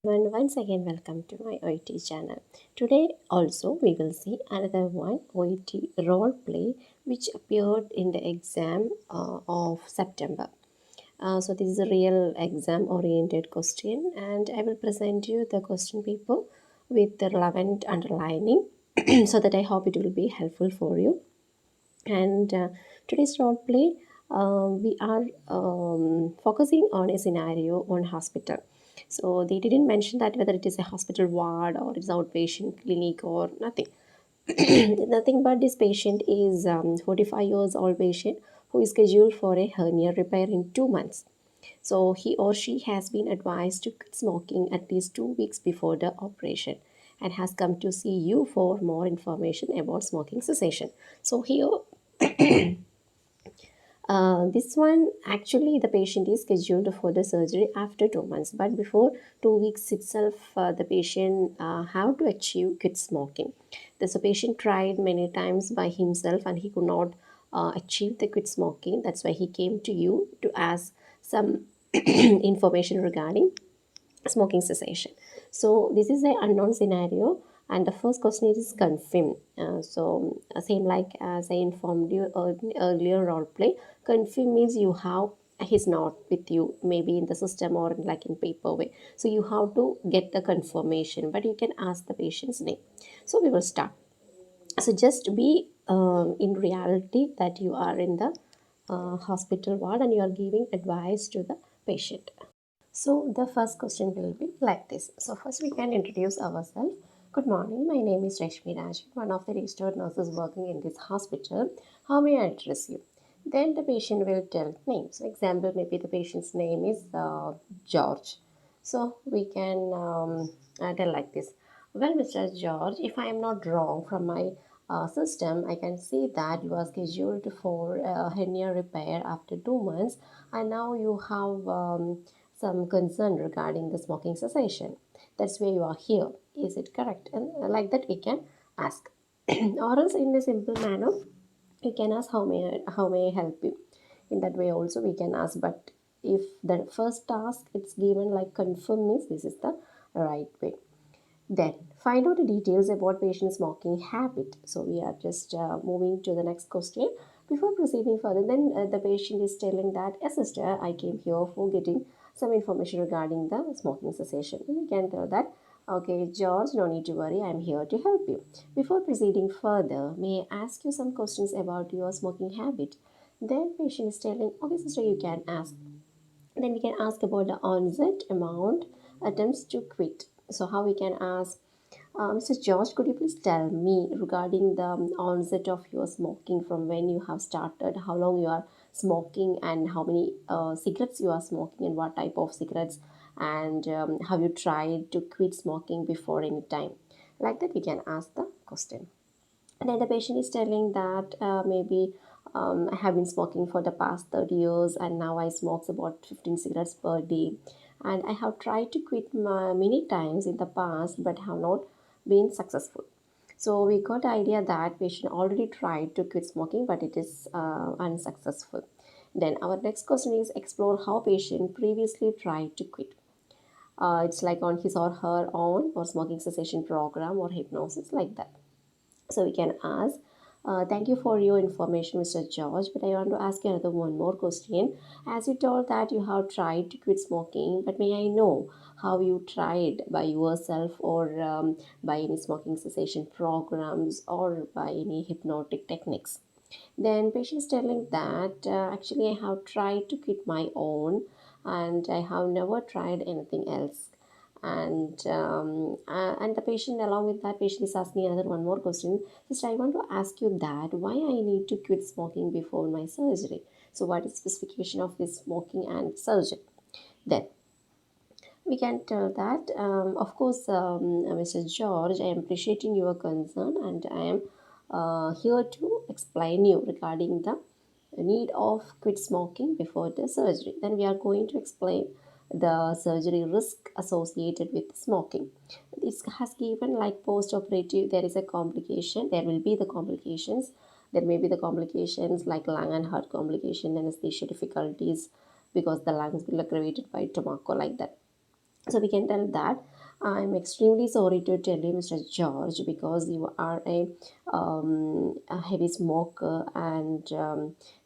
And once again, welcome to my Oet channel. Today, also, we will see another one Oet role play which appeared in the exam of September. So, this is a real exam oriented question, and I will present you the question paper with the relevant underlining so that I hope it will be helpful for you. And today's role play, we are focusing on a scenario on hospital. So they didn't mention that whether it is a hospital ward or it's outpatient clinic or nothing. Nothing but this patient is 45 years old patient who is scheduled for a hernia repair in 2 months. So he or she has been advised to quit smoking at least 2 weeks before the operation and has come to see you for more information about smoking cessation. So here this one actually the patient is scheduled for the surgery after 2 months, but before 2 weeks itself, the patient have to achieve quit smoking. The patient tried many times by himself and he could not achieve the quit smoking. That's why he came to you to ask some information regarding smoking cessation. So this is an unknown scenario, and the first question is confirm. Same like as I informed you earlier role play. Confirm means you have his note with you, maybe in the system or like in paper way. So you have to get the confirmation, but you can ask the patient's name. So we will start. So just be in reality that you are in the hospital ward and you are giving advice to the patient. So the first question will be like this. So first we can introduce ourselves. Good morning, my name is Rashmi Raj, one of the registered nurses working in this hospital. How may I address you? Then the patient will tell name. So example, maybe the patient's name is George. So we can tell like this. Well, Mr. George, if I am not wrong from my system, I can see that you are scheduled for hernia repair after 2 months, and now you have some concern regarding the smoking cessation. That's why you are here. Is it correct? And like that, we can ask. Or else, in a simple manner, you can ask how may I help you. In that way, also we can ask. But if the first task it's given like confirm means this is the right way. Then find out the details about patient smoking habit. So we are just moving to the next question. Before proceeding further, then the patient is telling that, yes, sister, I came here for getting some information regarding the smoking cessation. We can tell that, okay, George, no need to worry, I'm here to help you. Before proceeding further, may I ask you some questions about your smoking habit? Then patient is telling, okay, sister, you can ask. Then we can ask about the onset, amount, attempts to quit. So how we can ask, Mr. George, could you please tell me regarding the onset of your smoking, from when you have started, how long you are smoking, and how many cigarettes you are smoking, and what type of cigarettes, and have you tried to quit smoking before any time? Like that, we can ask the question. And then the patient is telling that maybe I have been smoking for the past 30 years and now I smoke about 15 cigarettes per day. And I have tried to quit many times in the past but have not been successful. So we got the idea that patient already tried to quit smoking but it is unsuccessful. Then our next question is explore how patient previously tried to quit. It's like on his or her own or smoking cessation program or hypnosis like that. So we can ask, thank you for your information, Mr. George, but I want to ask you another one more question. As you told that you have tried to quit smoking, but may I know how you tried by yourself or by any smoking cessation programs or by any hypnotic techniques? Then patient is telling that actually I have tried to quit my own and I have never tried anything else. And the patient along with that patient is asking another one more question. Sister, I want to ask you that why I need to quit smoking before my surgery. So what is specification of this smoking and surgery? Then we can tell that of course, Mr. George, I am appreciating your concern and I am here to explain you regarding the need of quit smoking before the surgery. Then we are going to explain the surgery risk associated with smoking. This has given like post operative there is a complication, there will be the complications, there may be the complications like lung and heart complication, anesthesia difficulties because the lungs will aggravated by tobacco like that. So we can tell that I'm extremely sorry to tell you, Mr. George, because you are a heavy smoker, and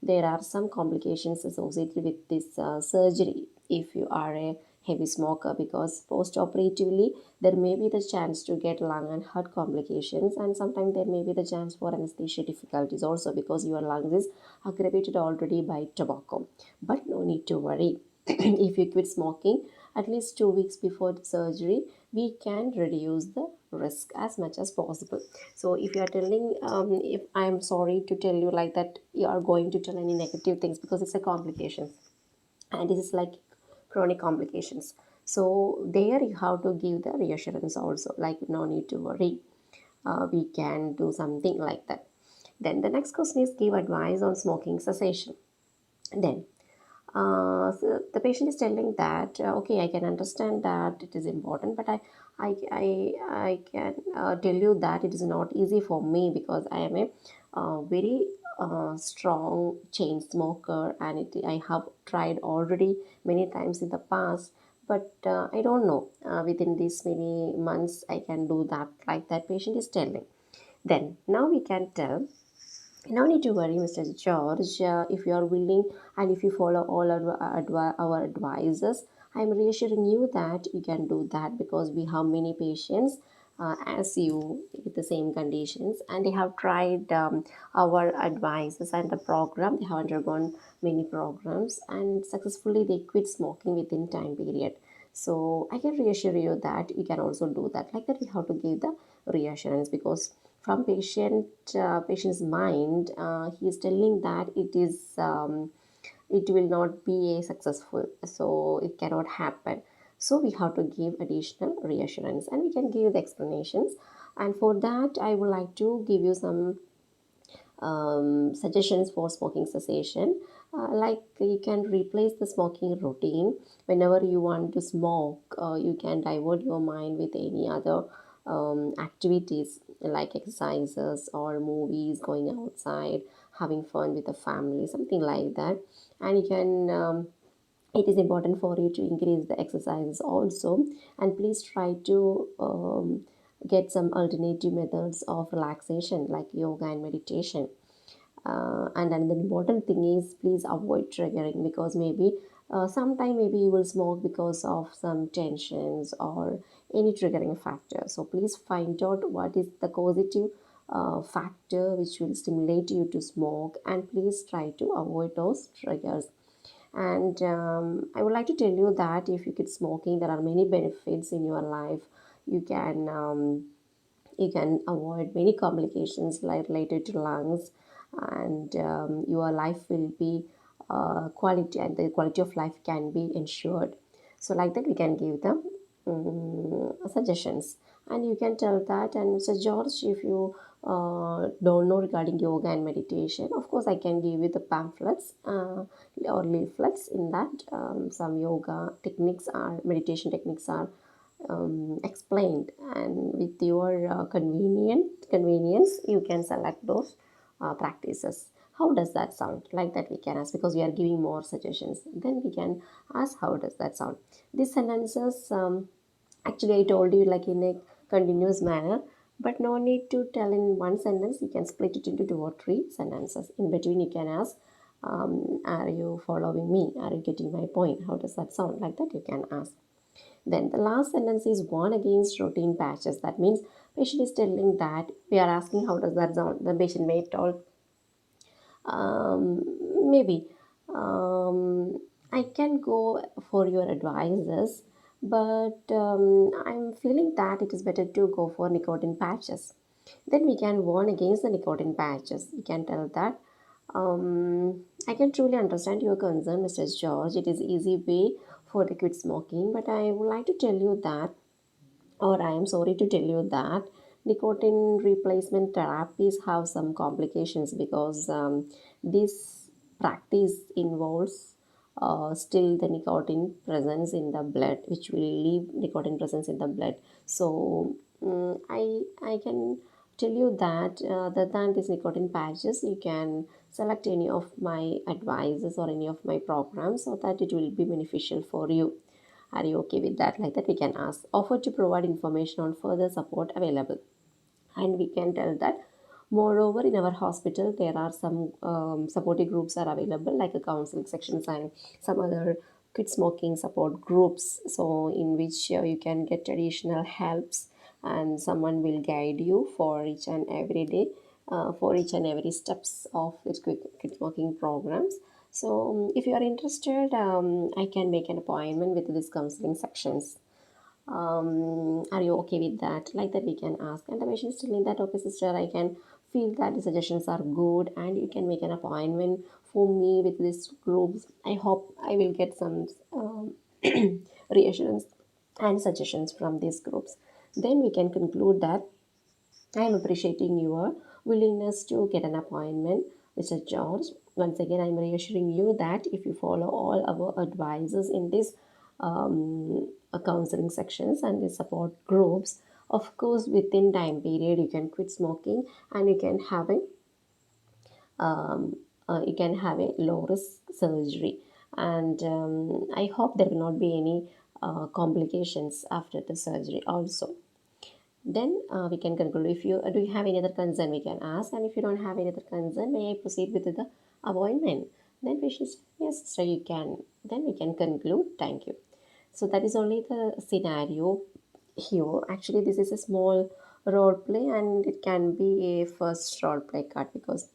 there are some complications associated with this surgery if you are a heavy smoker, because post-operatively there may be the chance to get lung and heart complications, and sometimes there may be the chance for anesthesia difficulties also, because your lungs is aggravated already by tobacco. But no need to worry. If you quit smoking at least 2 weeks before the surgery, we can reduce the risk as much as possible. So if you are telling, if I am sorry to tell you like that, you are going to tell any negative things, because it's a complication, and this is like chronic complications. So there you have to give the reassurance also, like no need to worry, we can do something like that. Then the next question is, give advice on smoking cessation. Then so the patient is telling that, okay, I can understand that it is important, but I can tell you that it is not easy for me, because I am a very strong chain smoker, and I have tried already many times in the past, but I don't know within these many months I can do that, like that patient is telling. Then now we can tell, no need to worry, Mr. George. If you are willing and if you follow all our advices, I'm reassuring you that you can do that, because we have many patients as you with the same conditions, and they have tried our advices and the program. They have undergone many programs, and successfully they quit smoking within time period. So I can reassure you that you can also do that. Like that, we have to give the reassurance, because from patient's mind, he is telling that it will not be a successful, so it cannot happen. So we have to give additional reassurance, and we can give the explanations. And for that, I would like to give you some suggestions for smoking cessation. Like you can replace the smoking routine whenever you want to smoke. You can divert your mind with any other activities like exercises or movies, going outside, having fun with the family, something like that. And you can it is important for you to increase the exercises also, and please try to get some alternative methods of relaxation like yoga and meditation. And then the important thing is, please avoid triggering, because maybe sometime maybe you will smoke because of some tensions or any triggering factor. So please find out what is the causative factor which will stimulate you to smoke, and please try to avoid those triggers. And I would like to tell you that if you quit smoking, there are many benefits in your life. You can you can avoid many complications like related to lungs, and your life will be quality, and the quality of life can be ensured. So like that, we can give them suggestions, and you can tell that. And Mr. George, if you don't know regarding yoga and meditation, of course I can give you the pamphlets or leaflets. In that, some yoga techniques are meditation techniques are explained, and with your convenience you can select those practices. How does that sound? Like that we can ask, because we are giving more suggestions, then we can ask how does that sound. These sentences, actually I told you like in a continuous manner, but no need to tell in one sentence. You can split it into 2 or 3 sentences. In between you can ask, are you following me, are you getting my point, how does that sound, like that you can ask. Then the last sentence is warn against routine patches. That means patient is telling that we are asking how does that sound. The patient may tell, maybe I can go for your advices, but I'm feeling that it is better to go for nicotine patches. Then we can warn against the nicotine patches. We can tell that, I can truly understand your concern, Mr. George. It is easy way for the quit smoking, but I would like to tell you that, or I am sorry to tell you that, nicotine replacement therapies have some complications, because this practice involves still the nicotine presence in the blood, which will leave nicotine presence in the blood. So I can tell you that other than these nicotine patches, you can select any of my advices or any of my programs, so that it will be beneficial for you. Are you okay with that? Like that we can ask. Offer to provide information on further support available. And we can tell that moreover in our hospital there are some supporting groups are available, like a counseling sections and some other quit smoking support groups, so in which you can get additional helps, and someone will guide you for each and every day, for each and every steps of its quit smoking programs. So if you are interested, I can make an appointment with these counseling sections. Are you okay with that? Like that we can ask, and the patient is telling that, okay sister, I can feel that the suggestions are good and you can make an appointment for me with this groups. I hope I will get some reassurance and suggestions from these groups. Then we can conclude that I am appreciating your willingness to get an appointment, Mr. George. Once again, I am reassuring you that if you follow all our advices in this counseling sections and the support groups, of course, within time period, you can quit smoking and you can have a low risk surgery. And I hope there will not be any complications after the surgery also. Then we can conclude. If you do you have any other concern, we can ask. And if you don't have any other concern, may I proceed with the appointment? Then patient says, yes, so you can. Then we can conclude. Thank you. So that is only the scenario here. Actually, this is a small role play, and it can be a first role play card, because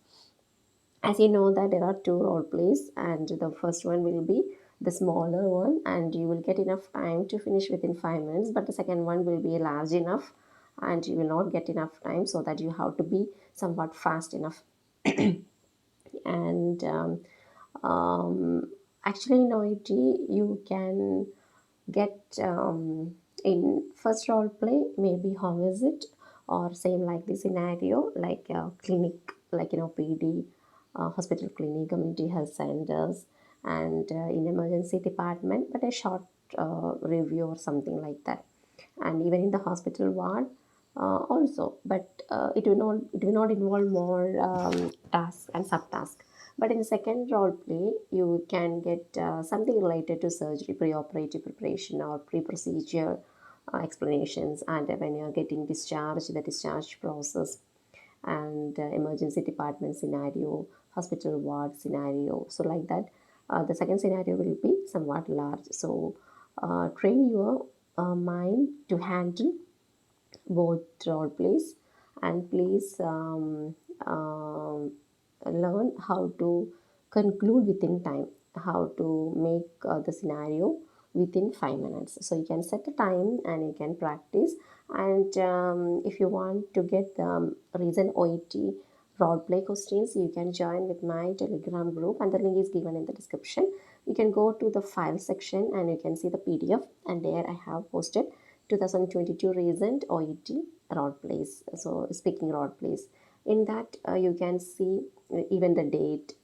as you know that there are two role plays, and the first one will be the smaller one and you will get enough time to finish within 5 minutes, but the second one will be large enough and you will not get enough time, so that you have to be somewhat fast enough. And actually in OET you can get in first role play maybe home visit, or same like the scenario like clinic, like PD, hospital clinic, community health centers, and in emergency department, but a short review or something like that. And even in the hospital ward also, but it will not involve more tasks and subtasks. But in the second role play you can get something related to surgery, pre-operative preparation or pre-procedure explanations, and when you are getting discharged, the discharge process, and emergency department scenario, hospital ward scenario. So like that, the second scenario will be somewhat large. So train your mind to handle both role plays, and please learn how to conclude within time, how to make the scenario within 5 minutes. So you can set the time and you can practice. And if you want to get the recent OET role play questions, you can join with my Telegram group, and the link is given in the description. You can go to the file section and you can see the PDF, and there I have posted 2022 recent OET role plays, so speaking role plays. In that you can see even the date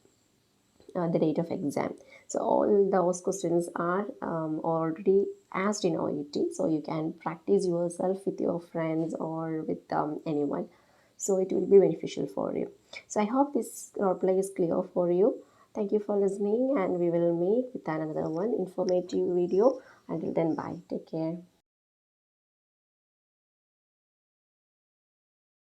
of exam. So all those questions are already asked in OET, so you can practice yourself with your friends or with anyone. So it will be beneficial for you. So I hope this role play is clear for you. Thank you for listening, and we will meet with another one informative video. Until then, bye. Take care.